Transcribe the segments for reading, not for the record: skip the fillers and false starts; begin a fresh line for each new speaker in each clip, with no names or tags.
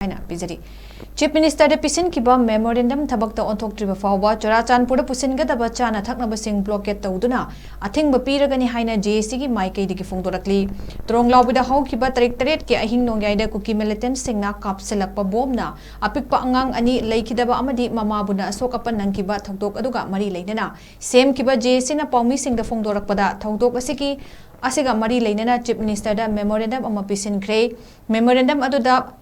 haina pijari. Chief Minister Da Pisinkhiba Memorandum Thabak Onthoraktriba Phaoba Churchandpur Da Pusingadaba CHANA THAKNABA sing BLOCKADE TOUDUNA ATHINGBA PIRAGANI HAINA JAC MAIKEIDAGI PHONGDORAKLI TRONGLAUBIDA HOKIBA TARIK ki ahing nongyaida kuki militant singna kapselakpa bomna apikpa angang ani leikidaba amadi mamabuna asokapan nangkiba thokdok aduga mari leinana semkiba JAC na paumi singda phongdorakpada thokdok asiki asiga mari leinana Chief Minister da Memorandum ama pisinkre Memorandum aduda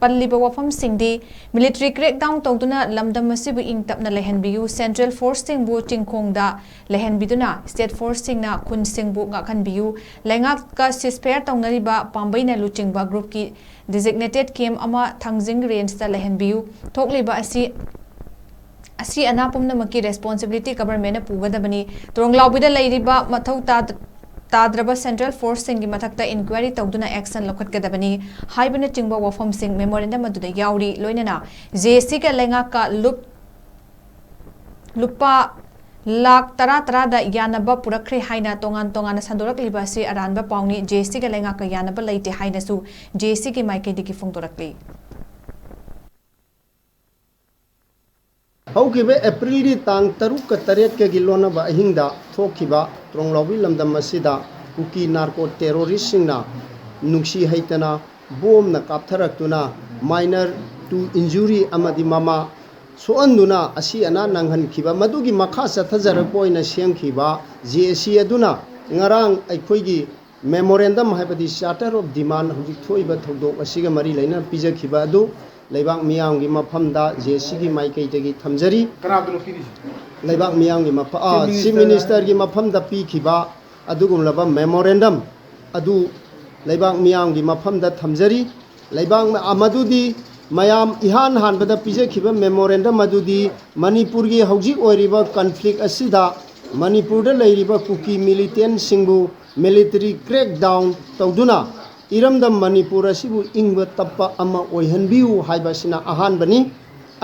palliba wafam singdi military crackdown tawduna lamdam masibu ingtapna lehenbiu Central Force singbu chingkhongda lehenbiduna State Force singna khun singbu ngakhanbiu lengak ka ceasefire tawnariba pambaina luchingba group ki designated camp ama thangjing range ta lehenbiu thokliba asi anapumna maki responsibility government pugadabani tronglawbida leiriba mathau Tadraba Central Force singi mathakta inquiry tawduna action lokhatgadabani haibana chingba wafam sing memorandum aduda yauri loinana JAC ka lenga ka lupa lakh tara da yanaba purakre haina tongan sandorakliba si aranba pauni JAC ka lenga ka yanaba leite haina su JAC ki maikeidagi phongdorakli
Haukibe April di tang taruk ke taret ke gilona ba hingda thokiba tronglawbi lamdam masida kuki narco terrorist singna nungsi haitana bom na kaptharaktuna minor to injury amadi mama so anduna asi ana nanghan khiba madugi makha sathajarak poina semkhiba JAC aduna ngarang aikhoigi memorandum haibadi charter of demand hujik thoiba thodok asiga mari laina pijakhiba adu Laibak miyang gi mafamda JAC gi maikeidagi thamjari Laibak miyang gi Chief Minister gi mafamda pikhiba adugumlaba memorandum adu Laibak miyang gi mafamda thamjari Laibak amadudi mayam ihan hanbada pijakhiba memorandum adudi manipur gi hojik oiriba conflict asida manipur da leiriba kuki militant singbu military crackdown tawduna Iramdam Manipur asibu ingba tappa ama oihanbiu haibasina ahanbani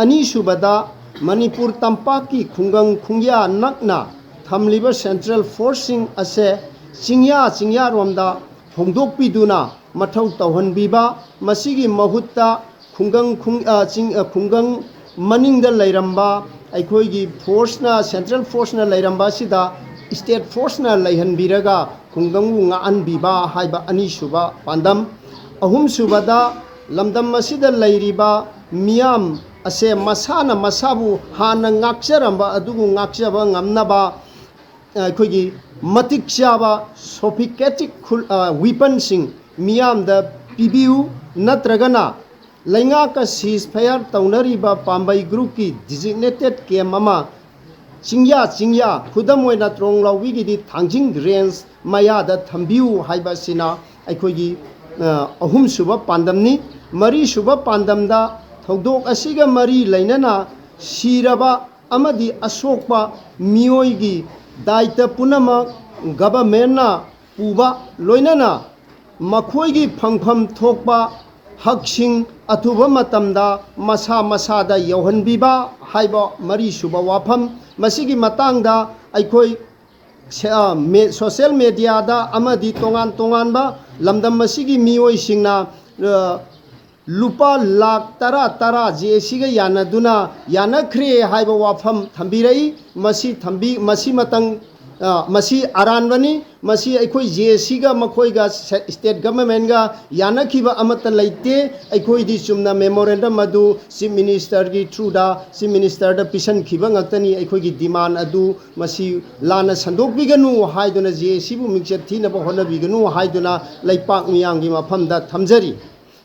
ani subada Manipur tampaki khungang khungya nakna thamliba Central Forcing ase chingya romda hongdokpiduna mathau tawhanbiba masigi mahutta khungang maningda leiramba aikhoigi force na Central Force na leiramba sida State Force na leihanbiraga khungangu nga anbiba haiba ani suba pandam ahum subada lamdam masida leiriba miyam ase masana masabu hana ngakjaramba adugu ngakjaba ngamnaba khoigi matik chaba sophisticated weapon sing miyam da pibiu natragana lainga ka ceasefire tawnariba pambai group ki designated camp mama chingya khudam oina tronglawbi gi di thangjing range maya da thambiu haibasina aikhoigi ahum suba pandamni mari suba pandamda thodok asiga mari lainana siraba amadi asokpa miyoigi daita punama government na puba loinana makhoigi phangpham thokpa haksing athuba matamda masa da yauhanbiba haiba mari suba wafam masigi matangda aikoi social media da amadi tongan ba lamdam masigi miyoi singna lupa lakh tara JAC ga yanaduna yanakhre haiba wafam thambirai masi matang masi aranbani masi aikoi JAC ga makoi ga state government ga yanakhiba amata leite aikoi di chumna memorandum adu Chief Minister gi through da Chief Minister da Pisinkhiba ngaktani aikoi gi demand adu masi lana sandok biganu haiduna JAC bu mingchet thina ba hona biganu haiduna leipak miyang gi mafamda thamjari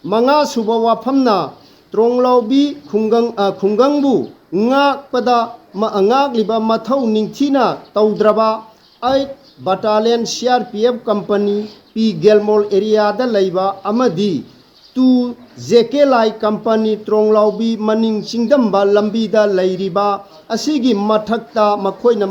manga suba wafamna tronglawbi khungangbu ngakpada ngakliba mathau ningthina tawdraba 8 Battalion CRPF Company P Gelmol area da leiba amadi 2 JK Lai Company Tronglawbi maning chingdamba lambi da leiriba asigi mathakta makhoina